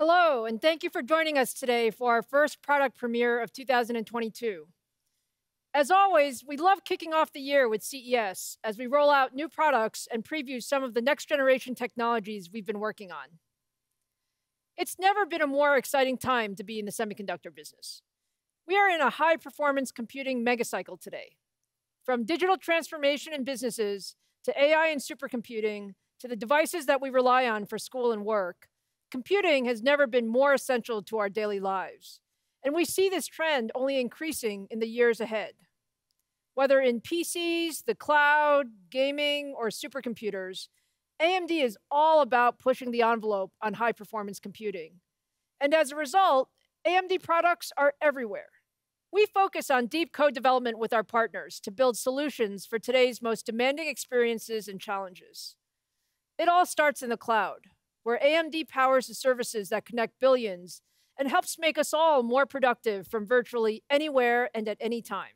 Hello, and thank you for joining us today for our first product premiere of 2022. As always, we love kicking off the year with CES as we roll out new products and preview some of the next generation technologies we've been working on. It's never been a more exciting time to be in the semiconductor business. We are in a high performance computing megacycle today. From digital transformation in businesses to AI and supercomputing to the devices that we rely on for school and work, computing has never been more essential to our daily lives, and we see this trend only increasing in the years ahead. Whether in PCs, the cloud, gaming, or supercomputers, AMD is all about pushing the envelope on high-performance computing. And as a result, AMD products are everywhere. We focus on deep code development with our partners to build solutions for today's most demanding experiences and challenges. It all starts in the cloud, where AMD powers the services that connect billions and helps make us all more productive from virtually anywhere and at any time.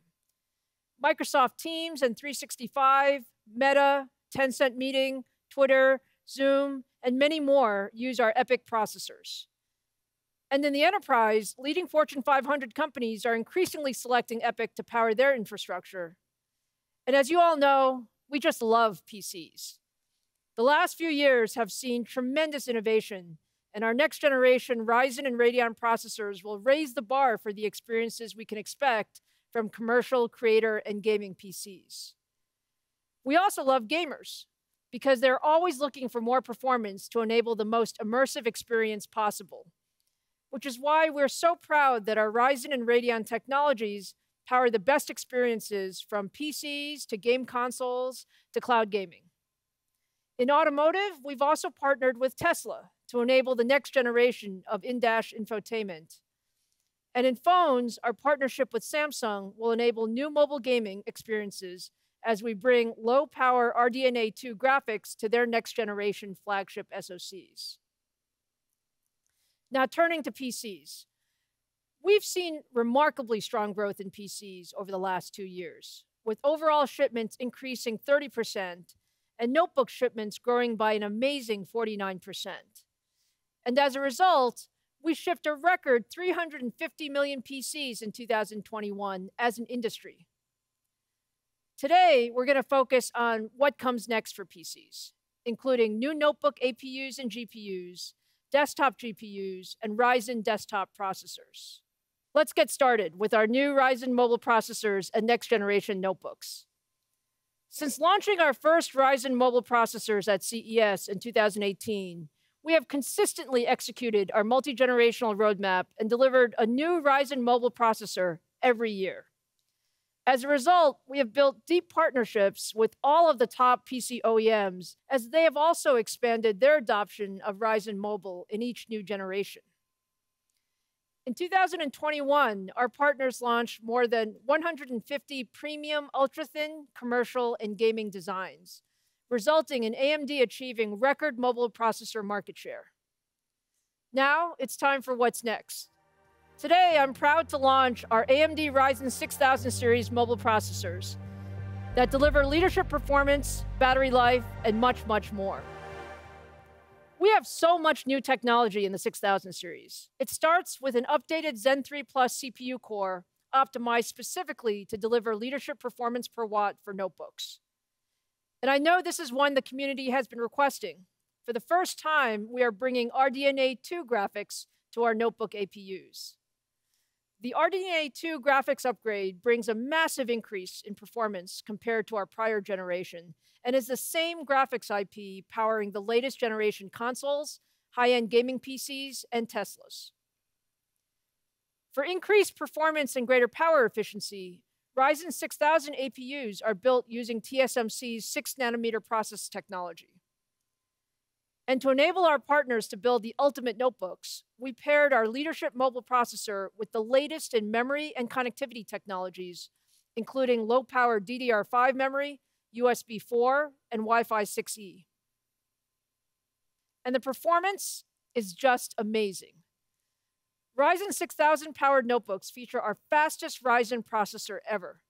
Microsoft Teams and 365, Meta, Tencent Meeting, Twitter, Zoom, and many more use our EPYC processors. And in the enterprise, leading Fortune 500 companies are increasingly selecting EPYC to power their infrastructure. And as you all know, we just love PCs. The last few years have seen tremendous innovation, and our next generation Ryzen and Radeon processors will raise the bar for the experiences we can expect from commercial, creator, and gaming PCs. We also love gamers, because they're always looking for more performance to enable the most immersive experience possible, which is why we're so proud that our Ryzen and Radeon technologies power the best experiences from PCs to game consoles to cloud gaming. In automotive, we've also partnered with Tesla to enable the next generation of in-dash infotainment. And in phones, our partnership with Samsung will enable new mobile gaming experiences as we bring low-power RDNA 2 graphics to their next-generation flagship SoCs. Now, turning to PCs. We've seen remarkably strong growth in PCs over the last 2 years, with overall shipments increasing 30%, and notebook shipments growing by an amazing 49%. And as a result, we shipped a record 350 million PCs in 2021 as an industry. Today, we're going to focus on what comes next for PCs, including new notebook APUs and GPUs, desktop GPUs, and Ryzen desktop processors. Let's get started with our new Ryzen mobile processors and next-generation notebooks. Since launching our first Ryzen mobile processors at CES in 2018, we have consistently executed our multi-generational roadmap and delivered a new Ryzen mobile processor every year. As a result, we have built deep partnerships with all of the top PC OEMs, as they have also expanded their adoption of Ryzen mobile in each new generation. In 2021, our partners launched more than 150 premium ultra-thin commercial and gaming designs, resulting in AMD achieving record mobile processor market share. Now, it's time for what's next. Today, I'm proud to launch our AMD Ryzen 6000 series mobile processors that deliver leadership performance, battery life, and much, much more. We have so much new technology in the 6000 series. It starts with an updated Zen 3 Plus CPU core optimized specifically to deliver leadership performance per watt for notebooks. And I know this is one the community has been requesting. For the first time, we are bringing RDNA 2 graphics to our notebook APUs. The RDNA 2 graphics upgrade brings a massive increase in performance compared to our prior generation, and is the same graphics IP powering the latest generation consoles, high-end gaming PCs, and Teslas. For increased performance and greater power efficiency, Ryzen 6000 APUs are built using TSMC's 6-nanometer process technology. And to enable our partners to build the ultimate notebooks, we paired our leadership mobile processor with the latest in memory and connectivity technologies, including low-power DDR5 memory, USB 4, and Wi-Fi 6E. And the performance is just amazing. Ryzen 6000 powered notebooks feature our fastest Ryzen processor ever.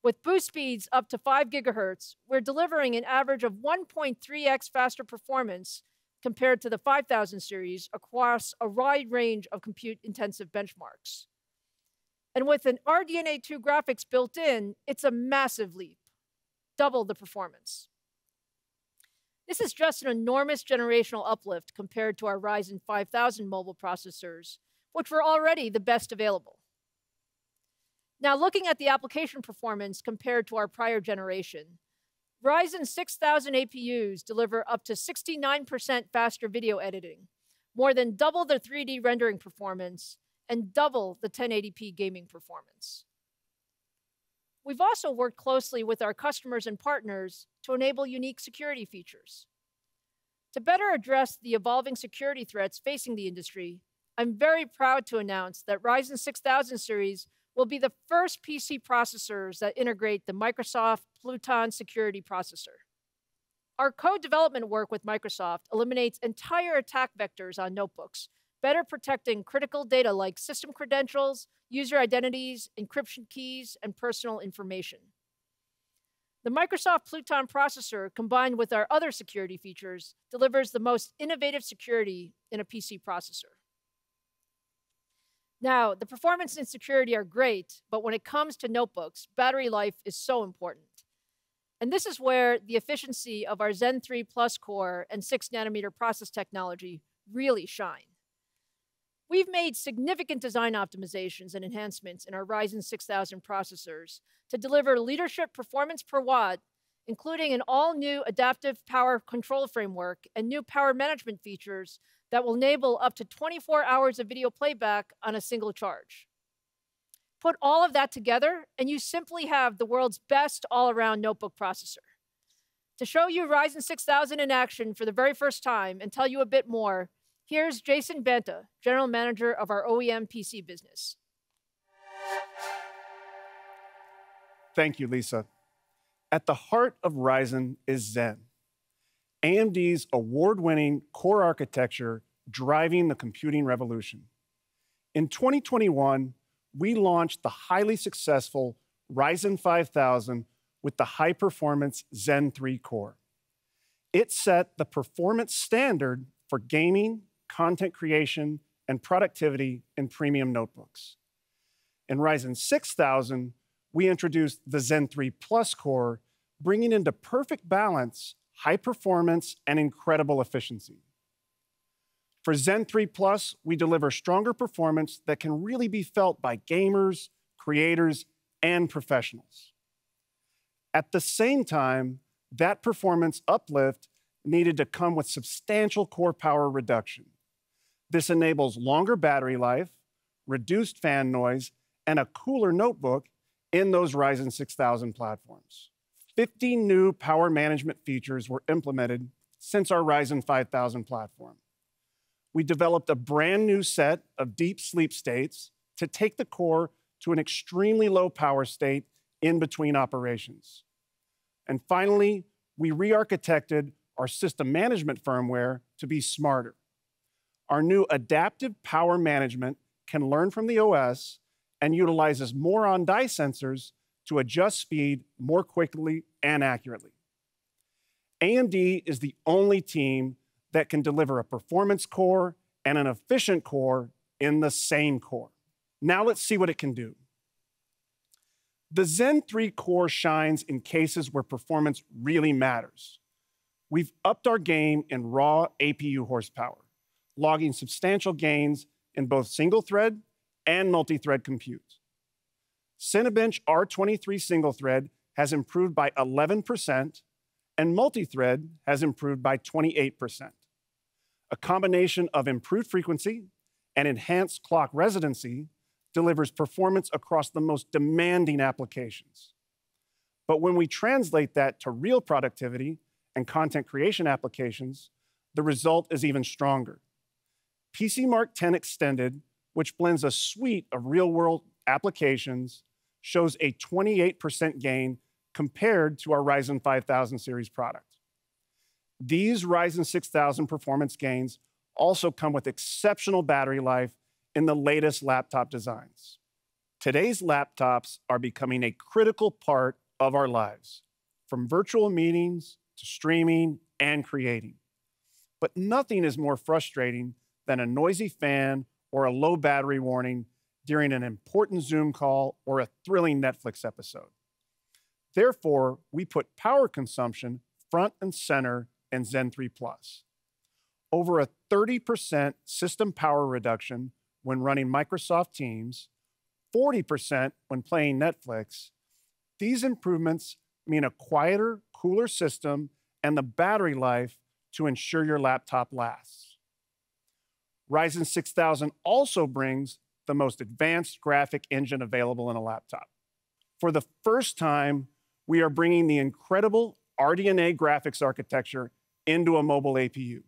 With boost speeds up to 5 gigahertz, we're delivering an average of 1.3x faster performance compared to the 5000 series across a wide range of compute-intensive benchmarks. And with an RDNA 2 graphics built in, it's a massive leap, double the performance. This is just an enormous generational uplift compared to our Ryzen 5000 mobile processors, which were already the best available. Now, looking at the application performance compared to our prior generation, Ryzen 6000 APUs deliver up to 69% faster video editing, more than double the 3D rendering performance, and double the 1080p gaming performance. We've also worked closely with our customers and partners to enable unique security features. To better address the evolving security threats facing the industry, I'm very proud to announce that Ryzen 6000 series will be the first PC processors that integrate the Microsoft Pluton security processor. Our co-development work with Microsoft eliminates entire attack vectors on notebooks, better protecting critical data like system credentials, user identities, encryption keys, and personal information. The Microsoft Pluton processor, combined with our other security features, delivers the most innovative security in a PC processor. Now, the performance and security are great, but when it comes to notebooks, battery life is so important. And this is where the efficiency of our Zen 3 Plus core and 6nm process technology really shine. We've made significant design optimizations and enhancements in our Ryzen 6000 processors to deliver leadership performance per watt, including an all-new adaptive power control framework and new power management features that will enable up to 24 hours of video playback on a single charge. Put all of that together, and you simply have the world's best all-around notebook processor. To show you Ryzen 6000 in action for the very first time and tell you a bit more, here's Jason Banta, General Manager of our OEM PC business. Thank you, Lisa. At the heart of Ryzen is Zen, AMD's award-winning core architecture driving the computing revolution. In 2021, we launched the highly successful Ryzen 5000 with the high-performance Zen 3 core. It set the performance standard for gaming, content creation, and productivity in premium notebooks. In Ryzen 6000, we introduced the Zen 3 Plus core, bringing into perfect balance high performance and incredible efficiency. For Zen 3 Plus, we deliver stronger performance that can really be felt by gamers, creators, and professionals. At the same time, that performance uplift needed to come with substantial core power reduction. This enables longer battery life, reduced fan noise, and a cooler notebook in those Ryzen 6000 platforms. 50 new power management features were implemented since our Ryzen 5000 platform. We developed a brand new set of deep sleep states to take the core to an extremely low power state in between operations. And finally, we re-architected our system management firmware to be smarter. Our new adaptive power management can learn from the OS and utilizes more on-die sensors to adjust speed more quickly and accurately. AMD is the only team that can deliver a performance core and an efficient core in the same core. Now let's see what it can do. The Zen 3 core shines in cases where performance really matters. We've upped our game in raw APU horsepower, logging substantial gains in both single-thread and multi-thread compute. Cinebench R23 single-thread has improved by 11%, and multi-thread has improved by 28%. A combination of improved frequency and enhanced clock residency delivers performance across the most demanding applications. But when we translate that to real productivity and content creation applications, the result is even stronger. PCMark 10 Extended, which blends a suite of real-world applications, shows a 28% gain compared to our Ryzen 5000 series product. These Ryzen 6000 performance gains also come with exceptional battery life in the latest laptop designs. Today's laptops are becoming a critical part of our lives, from virtual meetings to streaming and creating. but nothing is more frustrating than a noisy fan or a low battery warning during an important Zoom call or a thrilling Netflix episode. Therefore, we put power consumption front and center in Zen 3 Plus. Over a 30% system power reduction when running Microsoft Teams, 40% when playing Netflix. These improvements mean a quieter, cooler system and the battery life to ensure your laptop lasts. Ryzen 6000 also brings the most advanced graphic engine available in a laptop. For the first time, we are bringing the incredible RDNA graphics architecture into a mobile APU.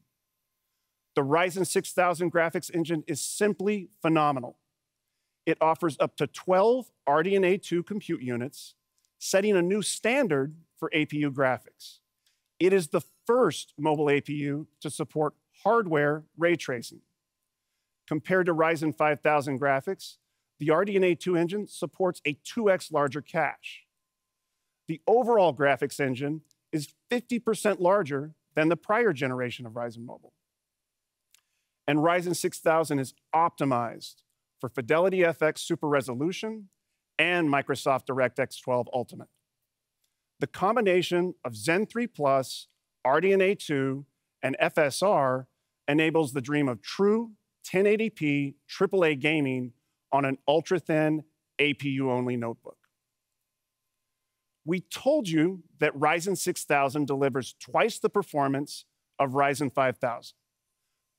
The Ryzen 6000 graphics engine is simply phenomenal. It offers up to 12 RDNA 2 compute units, setting a new standard for APU graphics. It is the first mobile APU to support hardware ray tracing. Compared to Ryzen 5000 graphics, the RDNA 2 engine supports a 2x larger cache. The overall graphics engine is 50% larger than the prior generation of Ryzen Mobile. And Ryzen 6000 is optimized for Fidelity FX Super Resolution and Microsoft DirectX 12 Ultimate. The combination of Zen 3 Plus, RDNA 2, and FSR enables the dream of true 1080p AAA gaming on an ultra-thin APU-only notebook. We told you that Ryzen 6000 delivers twice the performance of Ryzen 5000.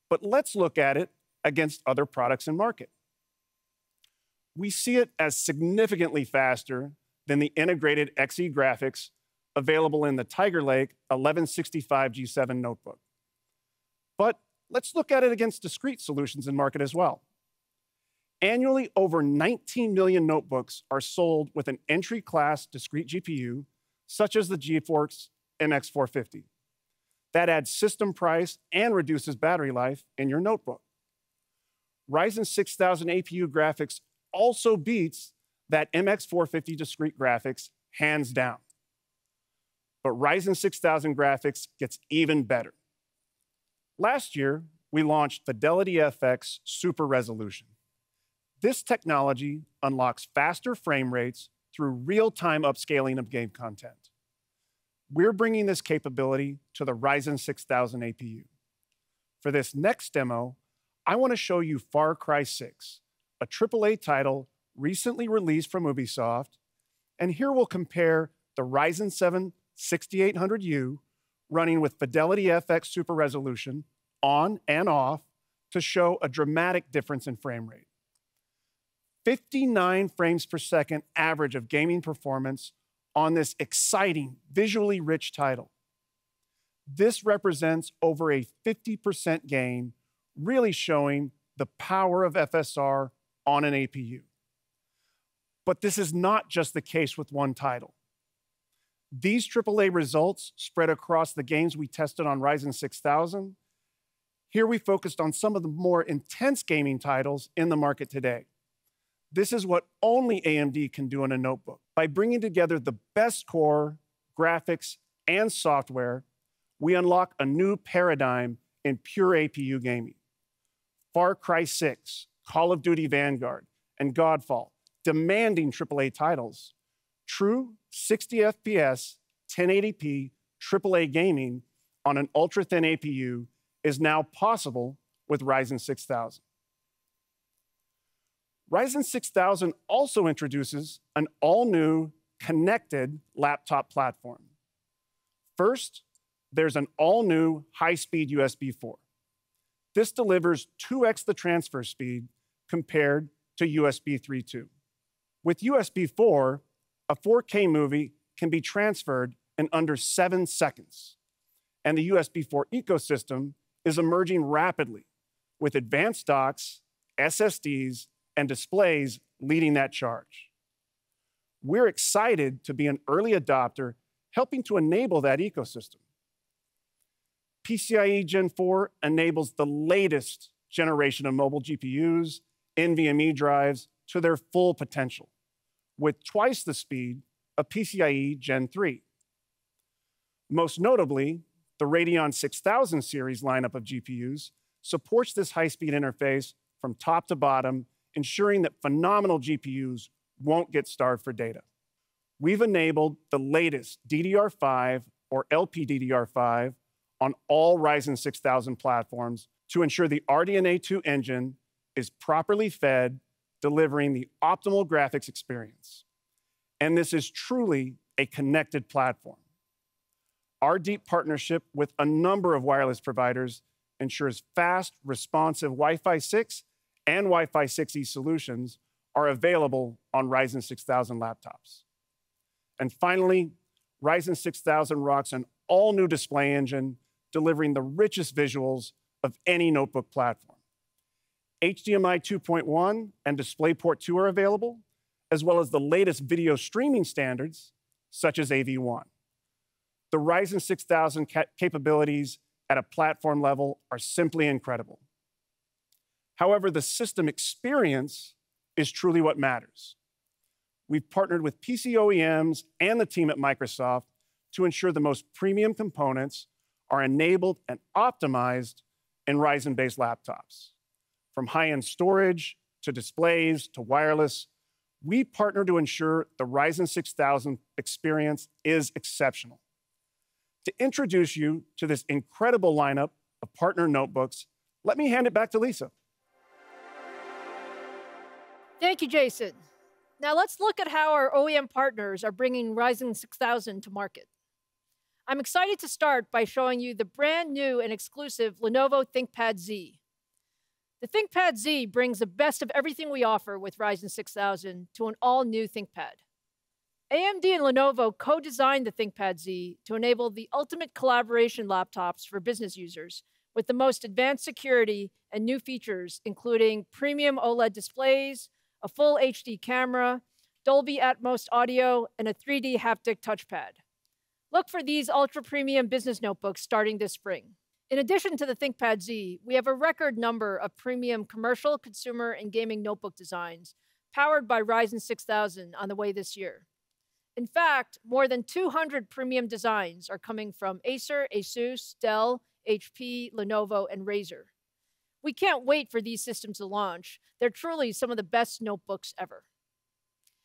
But let's look at it against other products in market. We see it as significantly faster than the integrated Xe graphics available in the Tiger Lake 1165 G7 notebook. But let's look at it against discrete solutions in market as well. Annually, over 19 million notebooks are sold with an entry-class discrete GPU, such as the GeForce MX 450. That adds system price and reduces battery life in your notebook. Ryzen 6000 APU graphics also beats that MX 450 discrete graphics hands down. But Ryzen 6000 graphics gets even better. Last year, we launched Fidelity FX Super Resolution. This technology unlocks faster frame rates through real-time upscaling of game content. We're bringing this capability to the Ryzen 6000 APU. For this next demo, I want to show you Far Cry 6, a AAA title recently released from Ubisoft, and here we'll compare the Ryzen 7 6800U running with Fidelity FX Super Resolution on and off to show a dramatic difference in frame rate. 59 frames per second average of gaming performance on this exciting, visually rich title. This represents over a 50% gain, really showing the power of FSR on an APU. But this is not just the case with one title. These AAA results spread across the games we tested on Ryzen 6000. Here we focused on some of the more intense gaming titles in the market today. This is what only AMD can do in a notebook. By bringing together the best core, graphics, and software, we unlock a new paradigm in pure APU gaming. Far Cry 6, Call of Duty Vanguard, and Godfall, demanding AAA titles. True 60 FPS, 1080p AAA gaming on an ultra-thin APU is now possible with Ryzen 6000. Ryzen 6000 also introduces an all-new connected laptop platform. First, there's an all-new high-speed USB 4. This delivers 2x the transfer speed compared to USB 3.2. With USB 4, a 4K movie can be transferred in under 7 seconds. And the USB 4 ecosystem is emerging rapidly with advanced docks, SSDs, and displays leading that charge. We're excited to be an early adopter, helping to enable that ecosystem. PCIe Gen 4 enables the latest generation of mobile GPUs, NVMe drives to their full potential, with twice the speed of PCIe Gen 3. Most notably, The Radeon 6000 series lineup of GPUs supports this high-speed interface from top to bottom, ensuring that phenomenal GPUs won't get starved for data. We've enabled the latest DDR5 or LPDDR5 on all Ryzen 6000 platforms to ensure the RDNA 2 engine is properly fed, delivering the optimal graphics experience. And this is truly a connected platform. Our deep partnership with a number of wireless providers ensures fast, responsive Wi-Fi 6 and Wi-Fi 6E solutions are available on Ryzen 6000 laptops. And finally, Ryzen 6000 rocks an all-new display engine, delivering the richest visuals of any notebook platform. HDMI 2.1 and DisplayPort 2 are available, as well as the latest video streaming standards, such as AV1. The Ryzen 6000 capabilities at a platform level are simply incredible. However, the system experience is truly what matters. We've partnered with PC OEMs and the team at Microsoft to ensure the most premium components are enabled and optimized in Ryzen-based laptops. From high-end storage to displays to wireless, we partner to ensure the Ryzen 6000 experience is exceptional. To introduce you to this incredible lineup of partner notebooks, let me hand it back to Lisa. Thank you, Jason. Now let's look at how our OEM partners are bringing Ryzen 6000 to market. I'm excited to start by showing you the brand new and exclusive Lenovo ThinkPad Z. The ThinkPad Z brings the best of everything we offer with Ryzen 6000 to an all-new ThinkPad. AMD and Lenovo co-designed the ThinkPad Z to enable the ultimate collaboration laptops for business users with the most advanced security and new features, including premium OLED displays, a full HD camera, Dolby Atmos audio, and a 3D haptic touchpad. Look for these ultra-premium business notebooks starting this spring. In addition to the ThinkPad Z, we have a record number of premium commercial, consumer, and gaming notebook designs powered by Ryzen 6000 on the way this year. In fact, more than 200 premium designs are coming from Acer, Asus, Dell, HP, Lenovo, and Razer. We can't wait for these systems to launch. They're truly some of the best notebooks ever.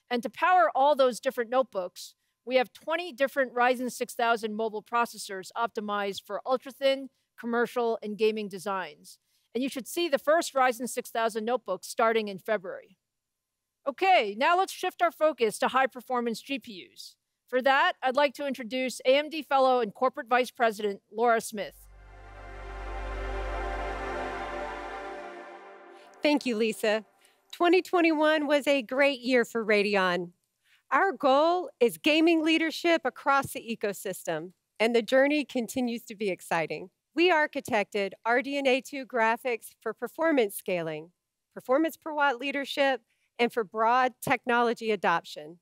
And to power all those different notebooks, we have 20 different Ryzen 6000 mobile processors optimized for ultra-thin, commercial, and gaming designs. And you should see the first Ryzen 6000 notebooks starting in February. Okay, now let's shift our focus to high-performance GPUs. For that, I'd like to introduce AMD Fellow and Corporate Vice President, Laura Smith. Thank you, Lisa. 2021 was a great year for Radeon. Our goal is gaming leadership across the ecosystem, and the journey continues to be exciting. We architected RDNA 2 graphics for performance scaling, performance per watt leadership, and for broad technology adoption.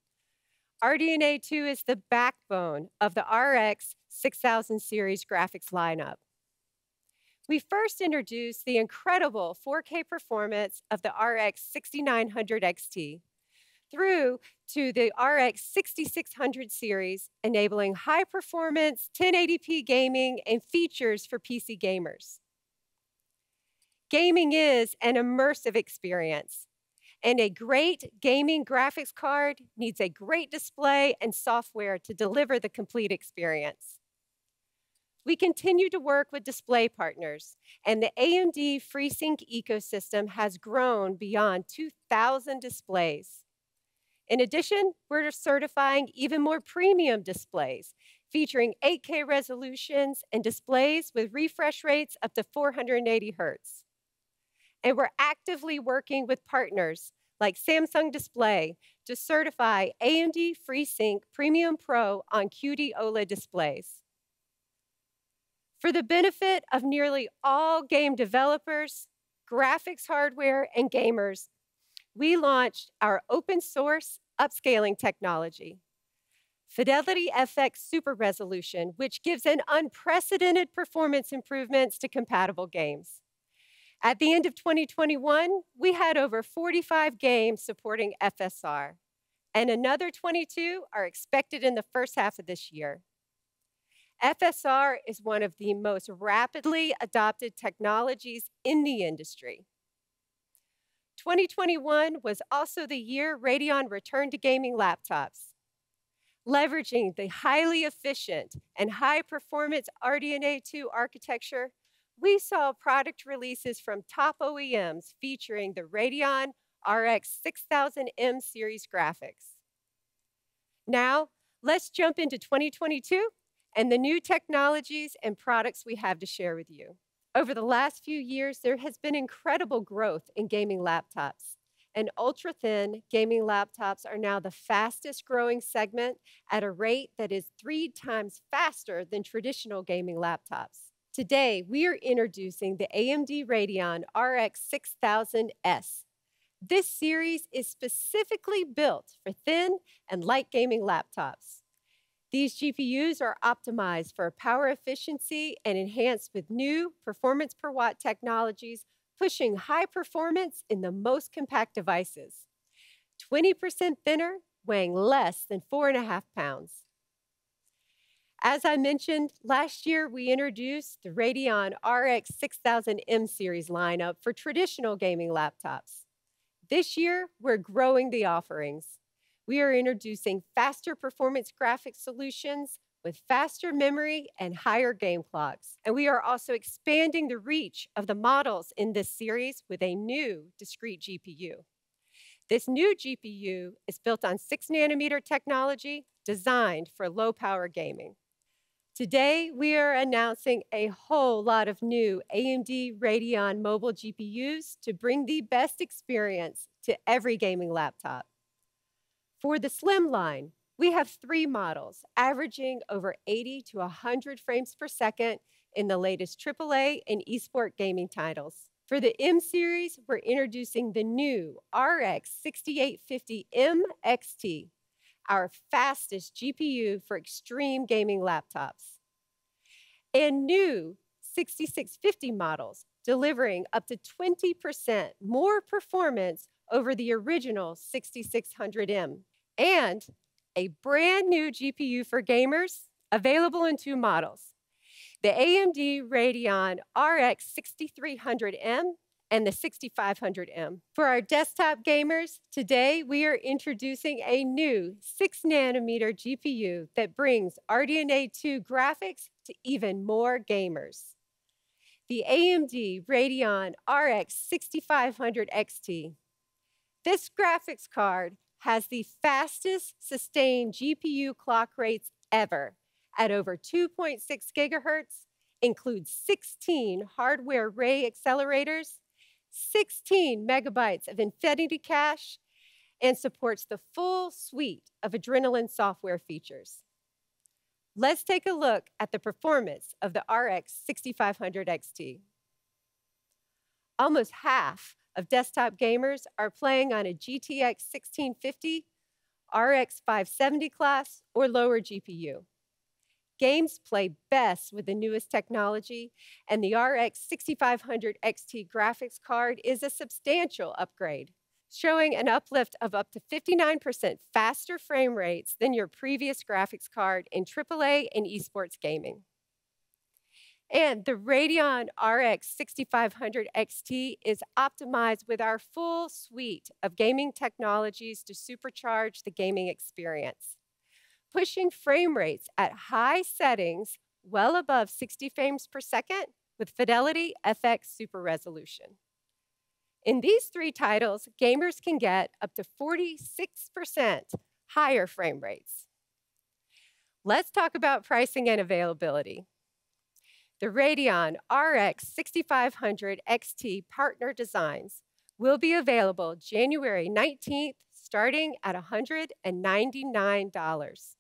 RDNA 2 is the backbone of the RX 6000 series graphics lineup. We first introduced the incredible 4K performance of the RX 6900 XT through to the RX 6600 series, enabling high performance 1080p gaming and features for PC gamers. Gaming is an immersive experience, and a great gaming graphics card needs a great display and software to deliver the complete experience. We continue to work with display partners, and the AMD FreeSync ecosystem has grown beyond 2,000 displays. In addition, we're certifying even more premium displays, featuring 8K resolutions and displays with refresh rates up to 480 Hz. And we're actively working with partners like Samsung Display to certify AMD FreeSync Premium Pro on QD OLED displays. For the benefit of nearly all game developers, graphics hardware, and gamers, we launched our open source upscaling technology, Fidelity FX Super Resolution, which gives an unprecedented performance improvements to compatible games. At the end of 2021, we had over 45 games supporting FSR, and another 22 are expected in the first half of this year. FSR is one of the most rapidly adopted technologies in the industry. 2021 was also the year Radeon returned to gaming laptops. Leveraging the highly efficient and high-performance RDNA 2 architecture, we saw product releases from top OEMs featuring the Radeon RX 6000M series graphics. Now, let's jump into 2022 and the new technologies and products we have to share with you. Over the last few years, there has been incredible growth in gaming laptops, and ultra-thin gaming laptops are now the fastest growing segment at a rate that is 3 times faster than traditional gaming laptops. Today, we are introducing the AMD Radeon RX 6000S. This series is specifically built for thin and light gaming laptops. These GPUs are optimized for power efficiency and enhanced with new performance per watt technologies, pushing high performance in the most compact devices. 20% thinner, weighing less than 4.5 pounds. As I mentioned, last year we introduced the Radeon RX 6000M series lineup for traditional gaming laptops. This year, we're growing the offerings. We are introducing faster performance graphics solutions with faster memory and higher game clocks. And we are also expanding the reach of the models in this series with a new discrete GPU. This new GPU is built on 6nm technology designed for low-power gaming. Today, we are announcing a whole lot of new AMD Radeon mobile GPUs to bring the best experience to every gaming laptop. For the Slim line, we have 3 models, averaging over 80 to 100 frames per second in the latest AAA and eSport gaming titles. For the M series, we're introducing the new RX 6850M XT, our fastest GPU for extreme gaming laptops. And new 6650 models, delivering up to 20% more performance over the original 6600M. And a brand new GPU for gamers, available in 2 models, the AMD Radeon RX 6300M and the 6500M. For our desktop gamers, today we are introducing a new 6nm GPU that brings RDNA 2 graphics to even more gamers. The AMD Radeon RX 6500 XT. This graphics card has the fastest sustained GPU clock rates ever at over 2.6 gigahertz, includes 16 hardware ray accelerators, 16 megabytes of Infinity Cache, and supports the full suite of Adrenalin software features. Let's take a look at the performance of the RX 6500 XT. Almost half of desktop gamers are playing on a GTX 1650, RX 570 class, or lower GPU. Games play best with the newest technology, and the RX 6500 XT graphics card is a substantial upgrade, showing an uplift of up to 59% faster frame rates than your previous graphics card in AAA and esports gaming. And the Radeon RX 6500 XT is optimized with our full suite of gaming technologies to supercharge the gaming experience, pushing frame rates at high settings well above 60 frames per second with Fidelity FX Super Resolution. In these 3 titles, gamers can get up to 46% higher frame rates. Let's talk about pricing and availability. The Radeon RX 6500 XT partner designs will be available January 19th, starting at $199.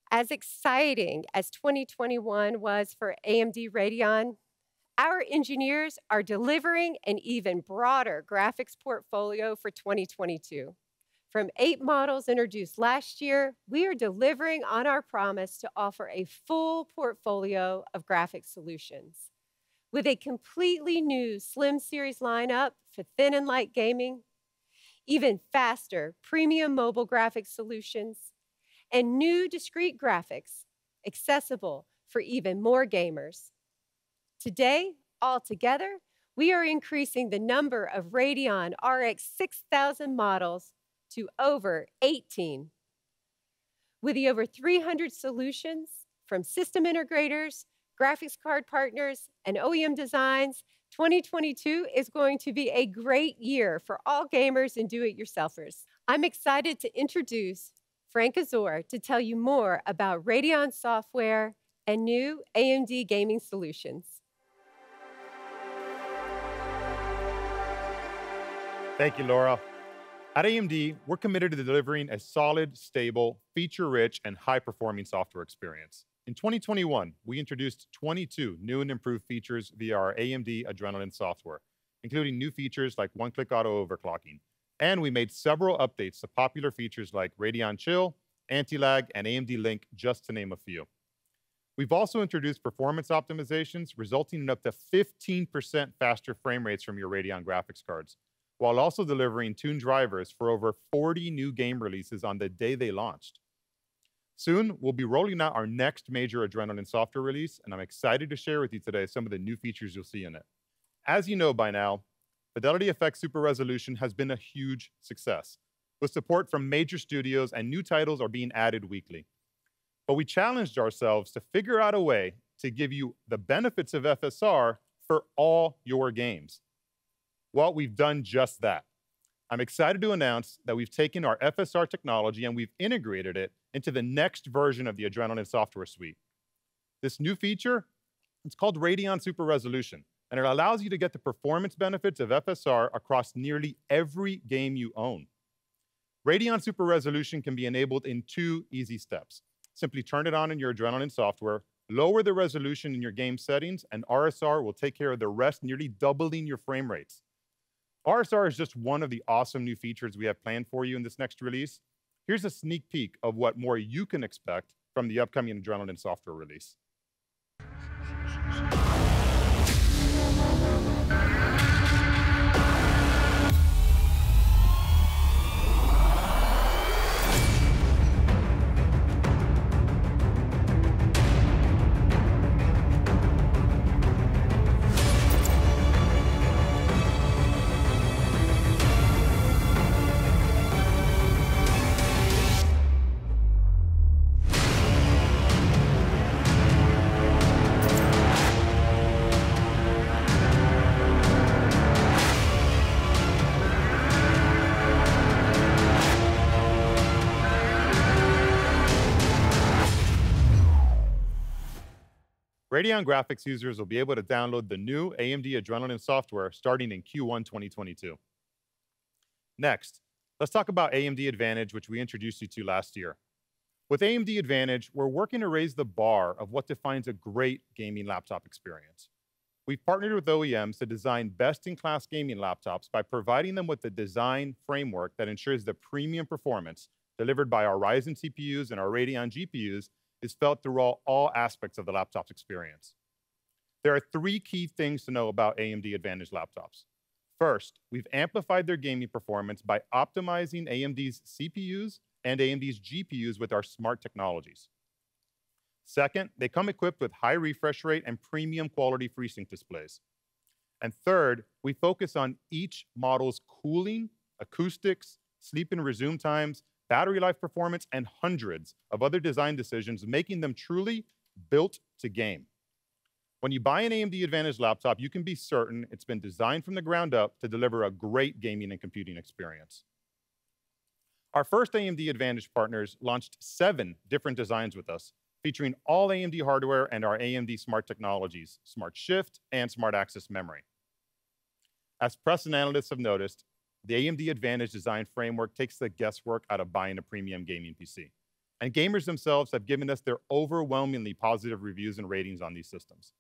As exciting as 2021 was for AMD Radeon, our engineers are delivering an even broader graphics portfolio for 2022. From 8 models introduced last year, we are delivering on our promise to offer a full portfolio of graphics solutions. With a completely new Slim series lineup for thin and light gaming, even faster premium mobile graphics solutions, and new discrete graphics, accessible for even more gamers. Today, altogether, we are increasing the number of Radeon RX 6000 models to over 18. With the over 300 solutions from system integrators, graphics card partners, and OEM designs, 2022 is going to be a great year for all gamers and do-it-yourselfers. I'm excited to introduce Frank Azor to tell you more about Radeon software and new AMD gaming solutions. Thank you, Laura. At AMD, we're committed to delivering a solid, stable, feature-rich, and high-performing software experience. In 2021, we introduced 22 new and improved features via our AMD Adrenalin software, including new features like one-click auto overclocking. And we made several updates to popular features like Radeon Chill, Anti-Lag, and AMD Link, just to name a few. We've also introduced performance optimizations, resulting in up to 15% faster frame rates from your Radeon graphics cards, while also delivering tuned drivers for over 40 new game releases on the day they launched. Soon, we'll be rolling out our next major Adrenalin software release, and I'm excited to share with you today some of the new features you'll see in it. As you know by now, Fidelity FX Super Resolution has been a huge success, with support from major studios and new titles are being added weekly. But we challenged ourselves to figure out a way to give you the benefits of FSR for all your games. Well, we've done just that. I'm excited to announce that we've taken our FSR technology and we've integrated it into the next version of the Adrenalin software suite. This new feature, it's called Radeon Super Resolution, and it allows you to get the performance benefits of FSR across nearly every game you own. Radeon Super Resolution can be enabled in 2 easy steps. Simply turn it on in your Adrenalin software, lower the resolution in your game settings, and RSR will take care of the rest, nearly doubling your frame rates. RSR is just one of the awesome new features we have planned for you in this next release. Here's a sneak peek of what more you can expect from the upcoming Adrenalin software release. Radeon graphics users will be able to download the new AMD Adrenalin software starting in Q1 2022. Next, let's talk about AMD Advantage, which we introduced you to last year. With AMD Advantage, we're working to raise the bar of what defines a great gaming laptop experience. We've partnered with OEMs to design best-in-class gaming laptops by providing them with the design framework that ensures the premium performance delivered by our Ryzen CPUs and our Radeon GPUs is felt through all aspects of the laptop's experience. There are 3 key things to know about AMD Advantage laptops. First, we've amplified their gaming performance by optimizing AMD's CPUs and AMD's GPUs with our smart technologies. Second, they come equipped with high refresh rate and premium quality FreeSync displays. And third, we focus on each model's cooling, acoustics, sleep and resume times, battery life performance, and hundreds of other design decisions, making them truly built to game. When you buy an AMD Advantage laptop, you can be certain it's been designed from the ground up to deliver a great gaming and computing experience. Our first AMD Advantage partners launched 7 different designs with us, featuring all AMD hardware and our AMD smart technologies, Smart Shift and Smart Access Memory. As press and analysts have noticed, the AMD Advantage design framework takes the guesswork out of buying a premium gaming PC. And gamers themselves have given us their overwhelmingly positive reviews and ratings on these systems.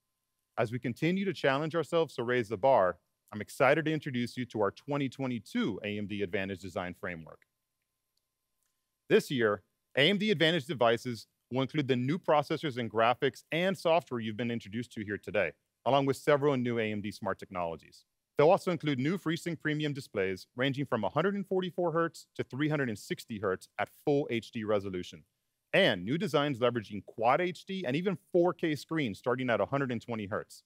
As we continue to challenge ourselves to raise the bar, I'm excited to introduce you to our 2022 AMD Advantage design framework. This year, AMD Advantage devices will include the new processors and graphics and software you've been introduced to here today, along with several new AMD smart technologies. They'll also include new FreeSync premium displays ranging from 144 Hz to 360 Hz at full HD resolution, and new designs leveraging Quad HD and even 4K screens starting at 120 Hz.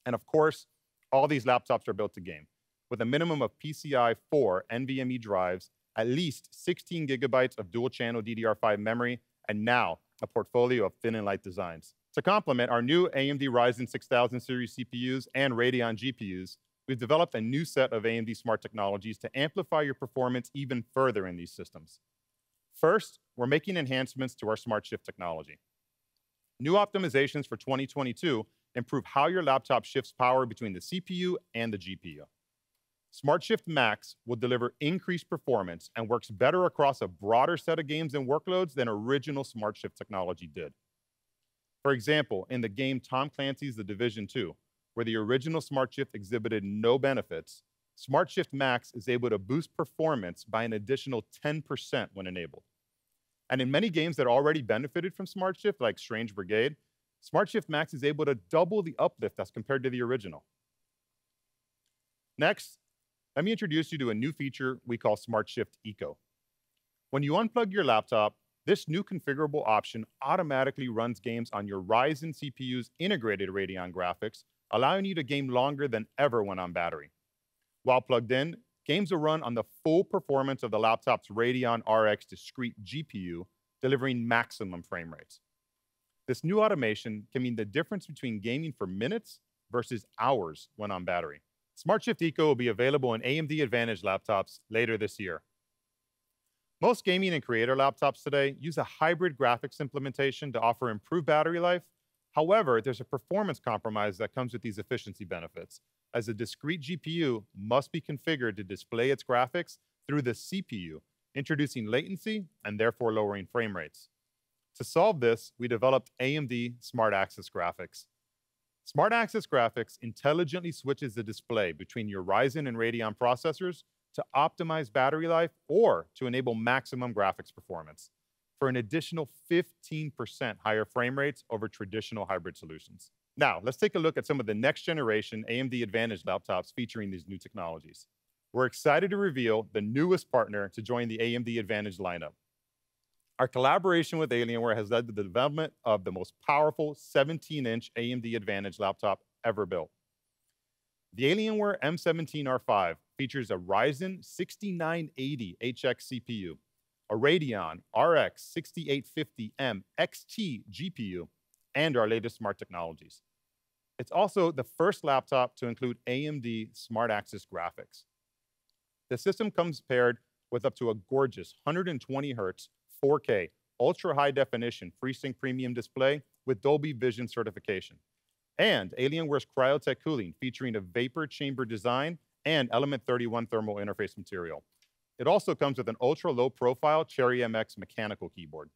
And of course, all these laptops are built to game, with a minimum of PCI 4 NVMe drives, at least 16 gigabytes of dual-channel DDR5 memory, and now a portfolio of thin and light designs. To complement our new AMD Ryzen 6000 series CPUs and Radeon GPUs, we've developed a new set of AMD Smart Technologies to amplify your performance even further in these systems. First, we're making enhancements to our Smart Shift technology. New optimizations for 2022 improve how your laptop shifts power between the CPU and the GPU. Smart Shift Max will deliver increased performance and works better across a broader set of games and workloads than original Smart Shift technology did. For example, in the game Tom Clancy's The Division 2, where the original Smart Shift exhibited no benefits, Smart Shift Max is able to boost performance by an additional 10% when enabled. And in many games that already benefited from Smart Shift, like Strange Brigade, Smart Shift Max is able to double the uplift as compared to the original. Next, let me introduce you to a new feature we call Smart Shift Eco. When you unplug your laptop, this new configurable option automatically runs games on your Ryzen CPU's integrated Radeon graphics, allowing you to game longer than ever when on battery. While plugged in, games will run on the full performance of the laptop's Radeon RX discrete GPU, delivering maximum frame rates. This new automation can mean the difference between gaming for minutes versus hours when on battery. Smart Shift Eco will be available in AMD Advantage laptops later this year. Most gaming and creator laptops today use a hybrid graphics implementation to offer improved battery life. However, there's a performance compromise that comes with these efficiency benefits, as a discrete GPU must be configured to display its graphics through the CPU, introducing latency and therefore lowering frame rates. To solve this, we developed AMD Smart Access Graphics. Smart Access Graphics intelligently switches the display between your Ryzen and Radeon processors to optimize battery life or to enable maximum graphics performance for an additional 15% higher frame rates over traditional hybrid solutions. Now, let's take a look at some of the next generation AMD Advantage laptops featuring these new technologies. We're excited to reveal the newest partner to join the AMD Advantage lineup. Our collaboration with Alienware has led to the development of the most powerful 17-inch AMD Advantage laptop ever built. The Alienware M17R5 features a Ryzen 6980 HX CPU, a Radeon RX 6850M XT GPU, and our latest smart technologies. It's also the first laptop to include AMD Smart Access Graphics. The system comes paired with up to a gorgeous 120 Hz 4K ultra high definition FreeSync premium display with Dolby Vision certification, and Alienware's Cryotech cooling featuring a vapor chamber design and Element 31 thermal interface material. It also comes with an ultra low profile Cherry MX mechanical keyboard.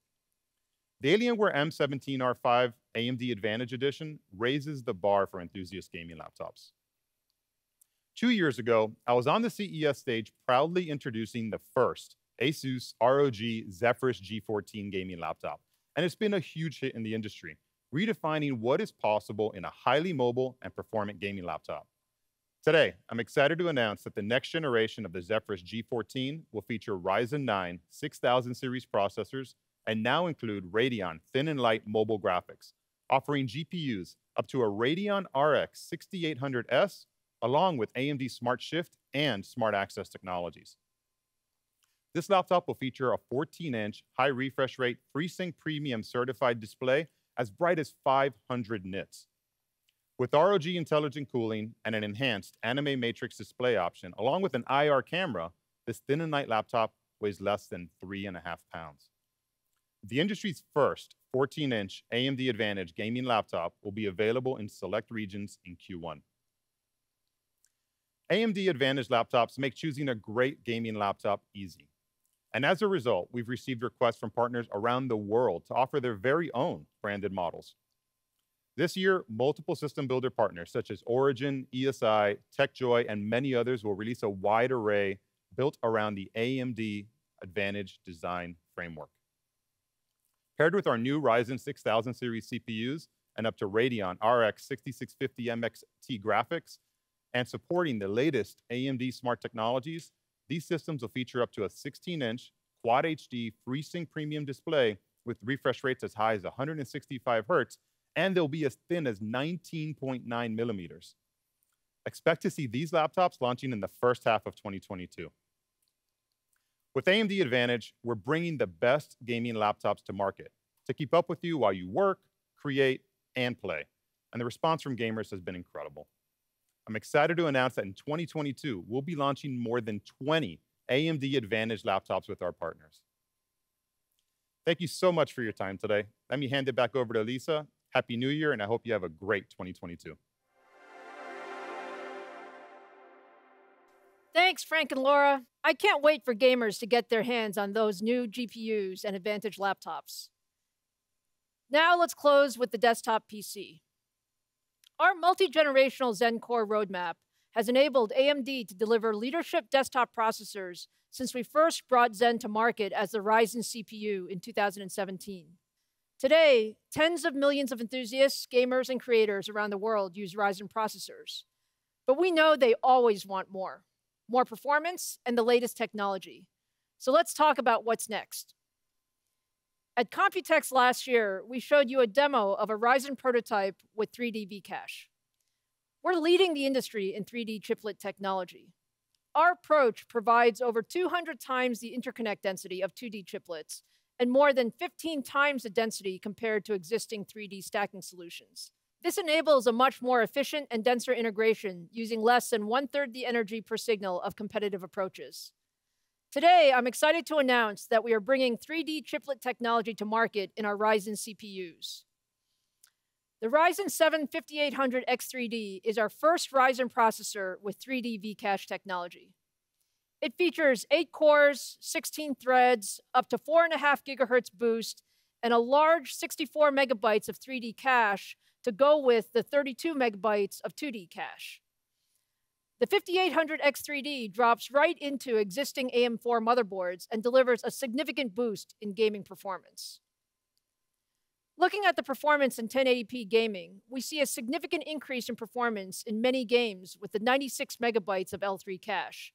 The Alienware M17R5 AMD Advantage Edition raises the bar for enthusiast gaming laptops. 2 years ago, I was on the CES stage proudly introducing the first Asus ROG Zephyrus G14 gaming laptop, and it's been a huge hit in the industry, redefining what is possible in a highly mobile and performant gaming laptop. Today, I'm excited to announce that the next generation of the Zephyrus G14 will feature Ryzen 9 6000 series processors and now include Radeon thin and light mobile graphics, offering GPUs up to a Radeon RX 6800S, along with AMD Smart Shift and Smart Access technologies. This laptop will feature a 14-inch high refresh rate FreeSync Premium certified display as bright as 500 nits. With ROG intelligent cooling and an enhanced Anime Matrix display option, along with an IR camera, this thin and light laptop weighs less than 3.5 pounds. The industry's first 14-inch AMD Advantage gaming laptop will be available in select regions in Q1. AMD Advantage laptops make choosing a great gaming laptop easy. And as a result, we've received requests from partners around the world to offer their very own branded models. This year, multiple system builder partners such as Origin, ESI, TechJoy, and many others will release a wide array built around the AMD Advantage design framework. Paired with our new Ryzen 6000 series CPUs and up to Radeon RX 6650M XT graphics, and supporting the latest AMD smart technologies, these systems will feature up to a 16-inch Quad HD FreeSync premium display with refresh rates as high as 165 Hertz, and they'll be as thin as 19.9 millimeters. Expect to see these laptops launching in the first half of 2022. With AMD Advantage, we're bringing the best gaming laptops to market to keep up with you while you work, create, and play. And the response from gamers has been incredible. I'm excited to announce that in 2022, we'll be launching more than 20 AMD Advantage laptops with our partners. Thank you so much for your time today. Let me hand it back over to Lisa. Happy New Year, and I hope you have a great 2022. Thanks, Frank and Laura. I can't wait for gamers to get their hands on those new GPUs and Advantage laptops. Now let's close with the desktop PC. Our multi-generational Zen Core roadmap has enabled AMD to deliver leadership desktop processors since we first brought Zen to market as the Ryzen CPU in 2017. Today, tens of millions of enthusiasts, gamers, and creators around the world use Ryzen processors. But we know they always want more performance, and the latest technology. So let's talk about what's next. At Computex last year, we showed you a demo of a Ryzen prototype with 3D V-Cache. We're leading the industry in 3D chiplet technology. Our approach provides over 200 times the interconnect density of 2D chiplets and more than 15 times the density compared to existing 3D stacking solutions. This enables a much more efficient and denser integration using less than 1/3 the energy per signal of competitive approaches. Today, I'm excited to announce that we are bringing 3D chiplet technology to market in our Ryzen CPUs. The Ryzen 7 5800X3D is our first Ryzen processor with 3D V-Cache technology. It features 8 cores, 16 threads, up to 4.5 gigahertz boost, and a large 64 megabytes of 3D cache to go with the 32 megabytes of 2D cache. The 5800X3D drops right into existing AM4 motherboards and delivers a significant boost in gaming performance. Looking at the performance in 1080p gaming, we see a significant increase in performance in many games with the 96 megabytes of L3 cache.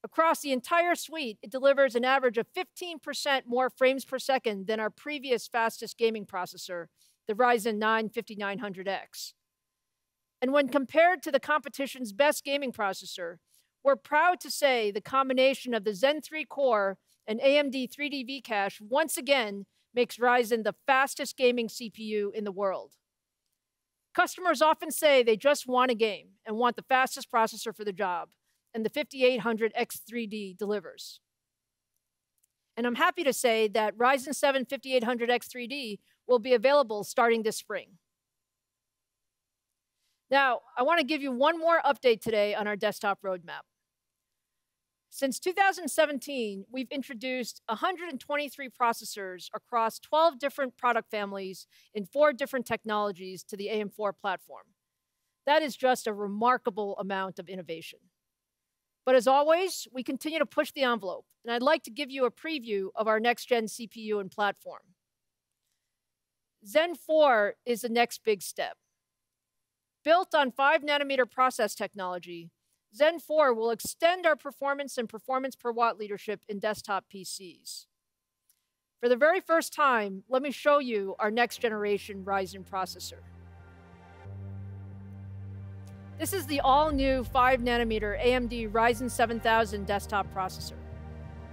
Across the entire suite, it delivers an average of 15% more frames per second than our previous fastest gaming processor, the Ryzen 9 5900X. And when compared to the competition's best gaming processor, we're proud to say the combination of the Zen 3 core and AMD 3D V-Cache once again makes Ryzen the fastest gaming CPU in the world. Customers often say they just want a game and want the fastest processor for the job, and the 5800X3D delivers. And I'm happy to say that Ryzen 7 5800X3D will be available starting this spring. Now, I want to give you one more update today on our desktop roadmap. Since 2017, we've introduced 123 processors across 12 different product families in 4 different technologies to the AM4 platform. That is just a remarkable amount of innovation. But as always, we continue to push the envelope, and I'd like to give you a preview of our next-gen CPU and platform. Zen 4 is the next big step. Built on 5-nanometer process technology, Zen 4 will extend our performance and performance per watt leadership in desktop PCs. For the very first time, let me show you our next-generation Ryzen processor. This is the all-new 5-nanometer AMD Ryzen 7000 desktop processor.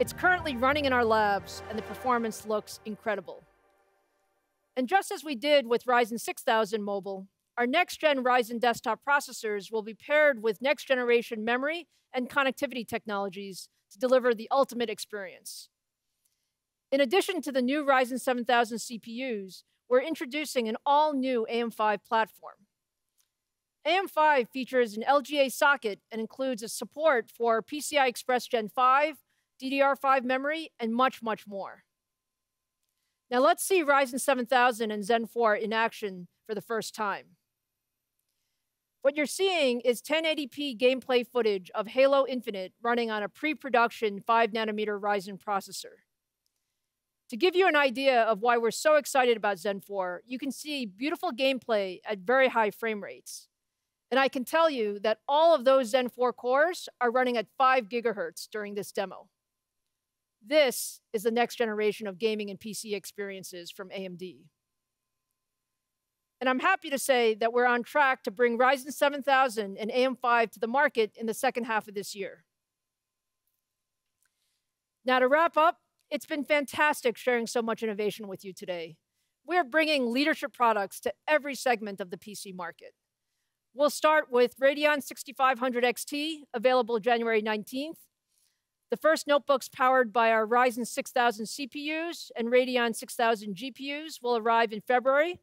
It's currently running in our labs, and the performance looks incredible. And just as we did with Ryzen 6000 mobile, our next-gen Ryzen desktop processors will be paired with next-generation memory and connectivity technologies to deliver the ultimate experience. In addition to the new Ryzen 7000 CPUs, we're introducing an all-new AM5 platform. AM5 features an LGA socket and includes a support for PCI Express Gen 5, DDR5 memory, and much, much more. Now let's see Ryzen 7000 and Zen 4 in action for the first time. What you're seeing is 1080p gameplay footage of Halo Infinite running on a pre-production 5-nanometer Ryzen processor. To give you an idea of why we're so excited about Zen 4, you can see beautiful gameplay at very high frame rates. And I can tell you that all of those Zen 4 cores are running at 5 gigahertz during this demo. This is the next generation of gaming and PC experiences from AMD. And I'm happy to say that we're on track to bring Ryzen 7000 and AM5 to the market in the second half of this year. Now, to wrap up, it's been fantastic sharing so much innovation with you today. We're bringing leadership products to every segment of the PC market. We'll start with Radeon 6500 XT, available January 19th. The first notebooks powered by our Ryzen 6000 CPUs and Radeon 6000 GPUs will arrive in February.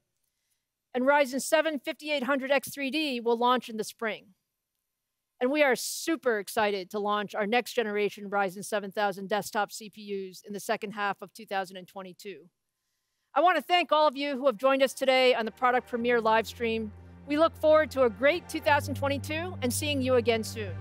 And Ryzen 7 5800X3D will launch in the spring. And we are super excited to launch our next generation Ryzen 7000 desktop CPUs in the second half of 2022. I want to thank all of you who have joined us today on the Product Premiere live stream. We look forward to a great 2022 and seeing you again soon.